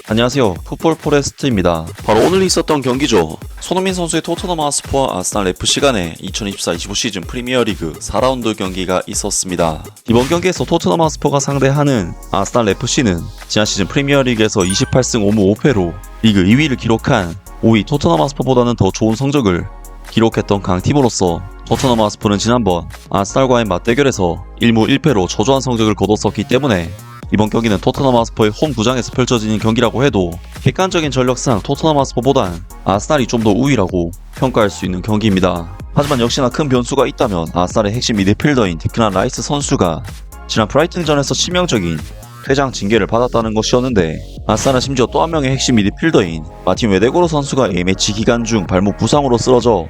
안녕하세요. 풋볼 포레스트입니다. 바로 오늘 있었던 경기죠. 손흥민 선수의 토트넘 하스퍼와 아스날 FC 간의 2024-25 시즌 프리미어리그 4라운드 경기가 있었습니다. 이번 경기에서 토트넘 하스퍼가 상대하는 아스날 FC는 지난 시즌 프리미어리그에서 28승 5무 5패로 리그 2위를 기록한 5위 토트넘 하스퍼보다는 더 좋은 성적을 기록했던 강팀으로서 토트넘 하스퍼는 지난번 아스날과의 맞대결에서 1무 1패로 저조한 성적을 거뒀었기 때문에 이번 경기는 토트넘 하스퍼의 홈 구장에서 펼쳐지는 경기라고 해도 객관적인 전력상 토트넘 하스퍼보단 아스날이 좀 더 우위라고 평가할 수 있는 경기입니다. 하지만 역시나 큰 변수가 있다면 아스날의 핵심 미드필더인 디클란 라이스 선수가 지난 브라이튼전에서 치명적인 퇴장 징계를 받았다는 것이었는데, 아스날은 심지어 또 한 명의 핵심 미드필더인 마틴 웨데고르 선수가 A매치 기간 중 발목 부상으로 쓰러져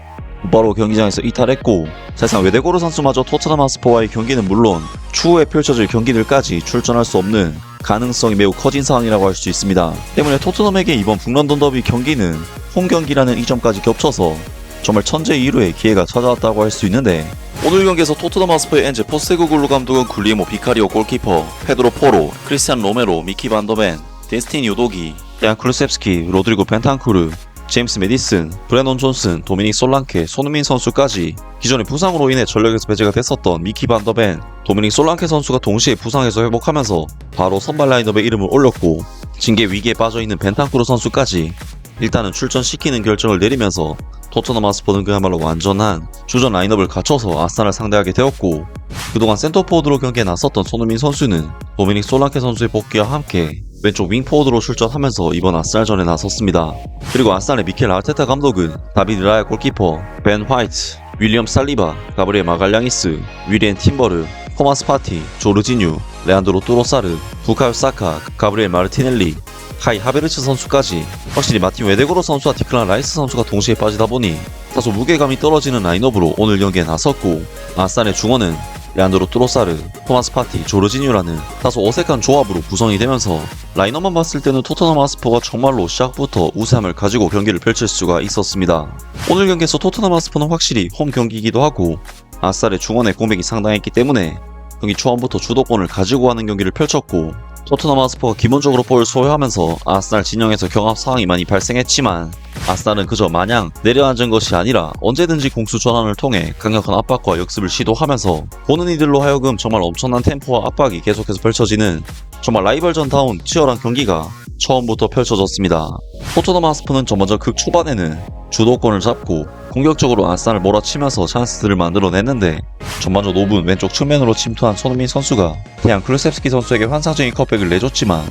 바로 경기장에서 이탈했고, 사실상 웨데고르 선수마저 토트넘 하스퍼와의 경기는 물론 추후에 펼쳐질 경기들까지 출전할 수 없는 가능성이 매우 커진 상황이라고 할 수 있습니다. 때문에 토트넘에게 이번 북런던 더비 경기는 홈 경기라는 이 점까지 겹쳐서 정말 천재이루의 기회가 찾아왔다고 할 수 있는데, 오늘 경기에서 토트넘 하스퍼의 엔제 포스테코글루 감독은 굴리모 비카리오 골키퍼, 페드로 포로, 크리스티안 로메로, 미키 반더벤, 데스티니 요도기, 데안 클루셉스키, 로드리고 벤탄쿠르, 제임스 메디슨, 브레넌 존슨, 도미닉 솔랑케, 손흥민 선수까지 기존의 부상으로 인해 전력에서 배제가 됐었던 미키 반더벤, 도미닉 솔랑케 선수가 동시에 부상에서 회복하면서 바로 선발 라인업에 이름을 올렸고, 징계 위기에 빠져있는 벤탄쿠르 선수까지 일단은 출전시키는 결정을 내리면서 토트넘 하스퍼는 그야말로 완전한 주전 라인업을 갖춰서 아스날을 상대하게 되었고, 그동안 센터포워드로 경기에 나섰던 손흥민 선수는 도미닉 솔랑케 선수의 복귀와 함께 왼쪽 윙포워드로 출전하면서 이번 아스날전에 나섰습니다. 그리고 아스날의 미켈 아르테타 감독은 다비드 라야 골키퍼, 벤 화이트, 윌리엄 살리바, 가브리엘 마갈량이스, 위리엔 팀버르, 토마스 파티, 조르지뉴, 레안드로 뚜로사르, 부카요 사카, 가브리엘 마르티넬리, 카이 하베르츠 선수까지 확실히 마틴 웨데고르 선수와 디클란 라이스 선수가 동시에 빠지다 보니 다소 무게감이 떨어지는 라인업으로 오늘 경기에 나섰고, 아스날의 중원은 레안드로 뚜로사르, 토마스 파티, 조르지뉴라는 다소 어색한 조합으로 구성이 되면서 라인업만 봤을 때는 토트넘 하스퍼가 정말로 시작부터 우세함을 가지고 경기를 펼칠 수가 있었습니다. 오늘 경기에서 토트넘 하스퍼는 확실히 홈 경기이기도 하고 아스날의 중원의 공백이 상당했기 때문에 경기 초반부터 주도권을 가지고 하는 경기를 펼쳤고, 토트넘 하스퍼가 기본적으로 볼을 소유하면서 아스날 진영에서 경합 상황이 많이 발생했지만 아스날은 그저 마냥 내려앉은 것이 아니라 언제든지 공수 전환을 통해 강력한 압박과 역습을 시도하면서 보는 이들로 하여금 정말 엄청난 템포와 압박이 계속해서 펼쳐지는 정말 라이벌전다운 치열한 경기가 처음부터 펼쳐졌습니다. 토트넘 하스퍼는 먼저 극 초반에는 주도권을 잡고 공격적으로 아스날을 몰아치면서 찬스들을 만들어냈는데, 전반전 5분 왼쪽 측면으로 침투한 손흥민 선수가 데안 클루셉스키 선수에게 환상적인 컷백을 내줬지만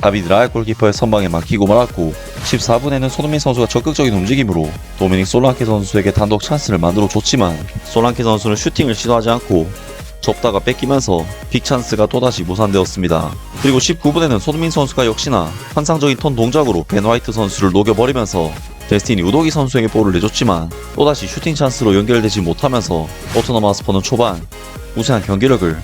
다비드 라야 골키퍼의 선방에 막히고 말았고, 14분에는 손흥민 선수가 적극적인 움직임으로 도미닉 솔랑케 선수에게 단독 찬스를 만들어줬지만 솔랑케 선수는 슈팅을 시도하지 않고 접다가 뺏기면서 빅찬스가 또다시 무산되었습니다. 그리고 19분에는 손흥민 선수가 역시나 환상적인 턴 동작으로 벤 화이트 선수를 녹여버리면서 데스티니 우도기 선수에게 볼을 내줬지만 또다시 슈팅 찬스로 연결되지 못하면서 토트넘 하스퍼는 초반 우세한 경기력을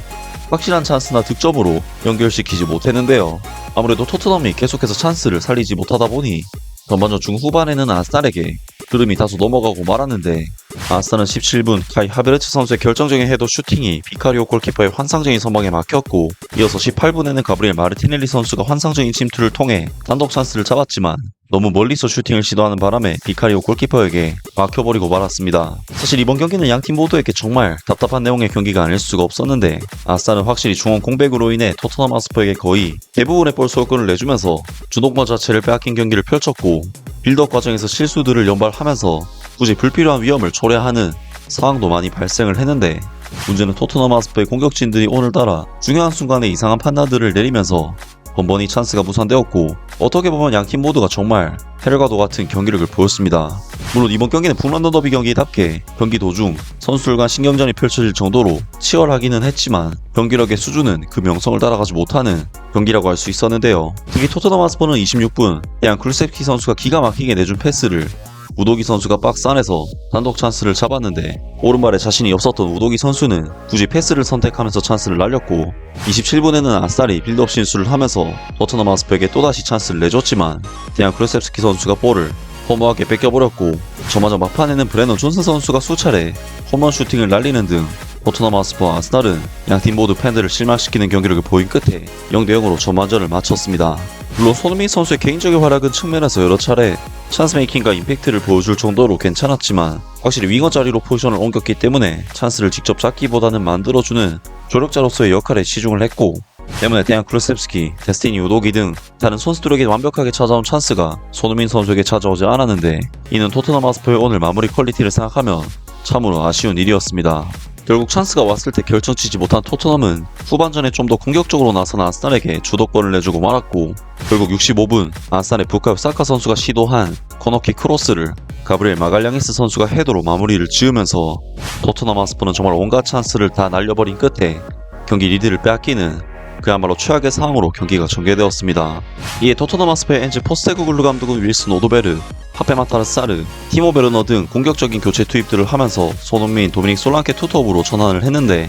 확실한 찬스나 득점으로 연결시키지 못했는데요. 아무래도 토트넘이 계속해서 찬스를 살리지 못하다 보니 전반전 중후반에는 아스날에게 흐름이 다소 넘어가고 말았는데, 아스날은 17분 카이 하베르츠 선수의 결정적인 헤더 슈팅이 비카리오 골키퍼의 환상적인 선방에 막혔고, 이어서 18분에는 가브리엘 마르티넬리 선수가 환상적인 침투를 통해 단독 찬스를 잡았지만 너무 멀리서 슈팅을 시도하는 바람에 비카리오 골키퍼에게 막혀버리고 말았습니다. 사실 이번 경기는 양팀 모두에게 정말 답답한 내용의 경기가 아닐 수가 없었는데, 아스날은 확실히 중원 공백으로 인해 토트넘 하스퍼에게 거의 대부분의 볼 소유권을 내주면서 주도권 자체를 빼앗긴 경기를 펼쳤고, 빌드업 과정에서 실수들을 연발하면서 굳이 불필요한 위험을 초래하는 상황도 많이 발생을 했는데, 문제는 토트넘 하스퍼의 공격진들이 오늘따라 중요한 순간에 이상한 판단들을 내리면서 번번이 찬스가 무산되었고, 어떻게 보면 양팀 모두가 정말 해결과도 같은 경기력을 보였습니다. 물론 이번 경기는 북런던 더비 경기답게 경기 도중 선수들 간 신경전이 펼쳐질 정도로 치열하기는 했지만 경기력의 수준은 그 명성을 따라가지 못하는 경기라고 할 수 있었는데요. 특히 토트넘 하스퍼는 26분 데안 클루셉스키 선수가 기가 막히게 내준 패스를 우도기 선수가 박스 안에서 단독 찬스를 잡았는데, 오른발에 자신이 없었던 우도기 선수는 굳이 패스를 선택하면서 찬스를 날렸고, 27분에는 아스날이 빌드업 실수를 하면서 토트넘 하스퍼에게 또다시 찬스를 내줬지만 데안 클루셉스키 선수가 볼을 허무하게 뺏겨버렸고, 전반전 막판에는 브레넌 존슨 선수가 수차례 홈런 슈팅을 날리는 등 토트넘 하스퍼와 아스날은 양팀 모두 팬들을 실망시키는 경기력을 보인 끝에 0대0으로 전반전을 마쳤습니다. 물론 손흥민 선수의 개인적인 활약은 측면에서 여러 차례 찬스 메이킹과 임팩트를 보여줄 정도로 괜찮았지만 확실히 윙어 자리로 포지션을 옮겼기 때문에 찬스를 직접 잡기보다는 만들어주는 조력자로서의 역할에 치중을 했고, 때문에 데얀 쿠루셉스키, 데스티니 우도기 등 다른 선수들에게 완벽하게 찾아온 찬스가 손흥민 선수에게 찾아오지 않았는데, 이는 토트넘 하스퍼의 오늘 마무리 퀄리티를 생각하면 참으로 아쉬운 일이었습니다. 결국 찬스가 왔을 때 결정치지 못한 토트넘은 후반전에 좀 더 공격적으로 나선 아스날에게 주도권을 내주고 말았고, 결국 65분 아스날의 부카요 사카 선수가 시도한 코너킥 크로스를 가브리엘 마갈량이스 선수가 헤더로 마무리를 지으면서 토트넘 하스퍼는 정말 온갖 찬스를 다 날려버린 끝에 경기 리드를 빼앗기는 그야말로 최악의 상황으로 경기가 전개되었습니다. 이에 토트넘 하스퍼의 엔지 포스테코글루 감독은 윌슨 오도베르, 파페 마타르 사르, 티모 베르너 등 공격적인 교체 투입들을 하면서 손흥민, 도미닉 솔랑케 투톱으로 전환을 했는데,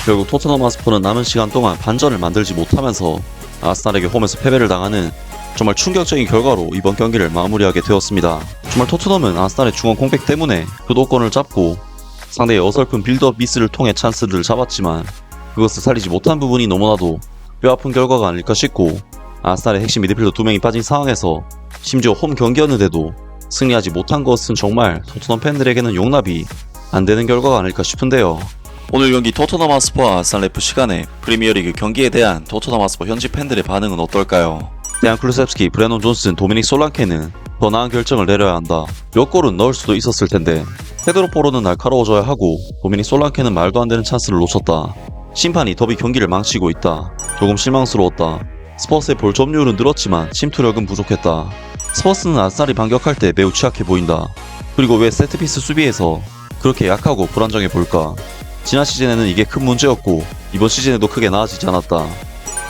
결국 토트넘 하스퍼는 남은 시간 동안 반전을 만들지 못하면서 아스날에게 홈에서 패배를 당하는 정말 충격적인 결과로 이번 경기를 마무리하게 되었습니다. 정말 토트넘은 아스날의 중원 공백 때문에 주도권을 잡고 상대의 어설픈 빌드업 미스를 통해 찬스들을 잡았지만 그것을 살리지 못한 부분이 너무나도 뼈아픈 결과가 아닐까 싶고, 아스날의 핵심 미드필더 2명이 빠진 상황에서 심지어 홈 경기였는데도 승리하지 못한 것은 정말 토트넘 팬들에게는 용납이 안 되는 결과가 아닐까 싶은데요. 오늘 경기 토트넘 하스퍼와 아스날 FC 간의 프리미어리그 경기에 대한 토트넘 하스퍼 현지 팬들의 반응은 어떨까요? 데얀 쿠루셉스키, 브레논 존슨, 도미닉 솔랑케는 더 나은 결정을 내려야 한다. 몇 골은 넣을 수도 있었을 텐데 페드로 포로는 날카로워져야 하고 도미닉 솔랑케는 말도 안 되는 찬스를 놓쳤다. 심판이 더비 경기를 망치고 있다. 조금 실망스러웠다. 스퍼스의 볼 점유율은 늘었지만 침투력은 부족했다. 스퍼스는 아스날이 반격할 때 매우 취약해 보인다. 그리고 왜 세트피스 수비에서 그렇게 약하고 불안정해 보일까? 지난 시즌에는 이게 큰 문제였고 이번 시즌에도 크게 나아지지 않았다.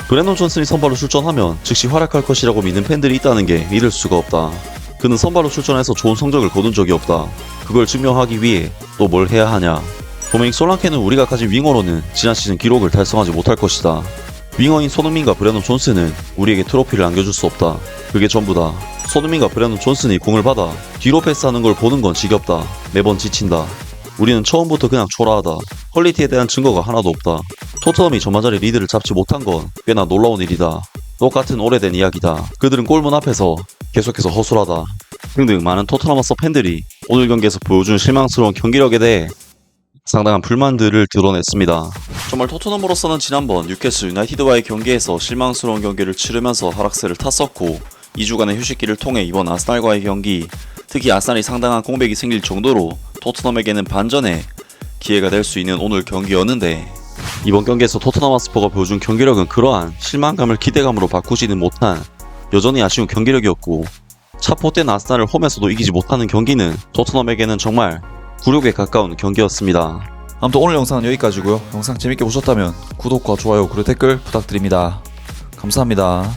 브레논 존슨이 선발로 출전하면 즉시 활약할 것이라고 믿는 팬들이 있다는 게 믿을 수가 없다. 그는 선발로 출전해서 좋은 성적을 거둔 적이 없다. 그걸 증명하기 위해 또 뭘 해야 하냐? 도미닉 솔랑케는 우리가 가진 윙어로는 지난 시즌 기록을 달성하지 못할 것이다. 윙어인 손흥민과 브레논 존슨은 우리에게 트로피를 안겨줄 수 없다. 그게 전부다. 손흥민과 브레논 존슨이 공을 받아 뒤로 패스하는 걸 보는 건 지겹다. 매번 지친다. 우리는 처음부터 그냥 초라하다. 퀄리티에 대한 증거가 하나도 없다. 토트넘이 전반전에 리드를 잡지 못한 건 꽤나 놀라운 일이다. 똑같은 오래된 이야기다. 그들은 골문 앞에서 계속해서 허술하다. 등등 많은 토트넘 하스퍼 팬들이 오늘 경기에서 보여준 실망스러운 경기력에 대해 상당한 불만들을 드러냈습니다. 정말 토트넘으로서는 지난번 뉴캐슬 유나이티드와의 경기에서 실망스러운 경기를 치르면서 하락세를 탔었고, 2주간의 휴식기를 통해 이번 아스날과의 경기, 특히 아스날이 상당한 공백이 생길 정도로 토트넘에게는 반전의 기회가 될 수 있는 오늘 경기였는데, 이번 경기에서 토트넘 하스퍼가 보여준 경기력은 그러한 실망감을 기대감으로 바꾸지는 못한 여전히 아쉬운 경기력이었고, 차포된 아스날을 홈에서도 이기지 못하는 경기는 토트넘에게는 정말 굴욕에 가까운 경기였습니다. 아무튼 오늘 영상은 여기까지고요. 영상 재밌게 보셨다면 구독과 좋아요 그리고 댓글 부탁드립니다. 감사합니다.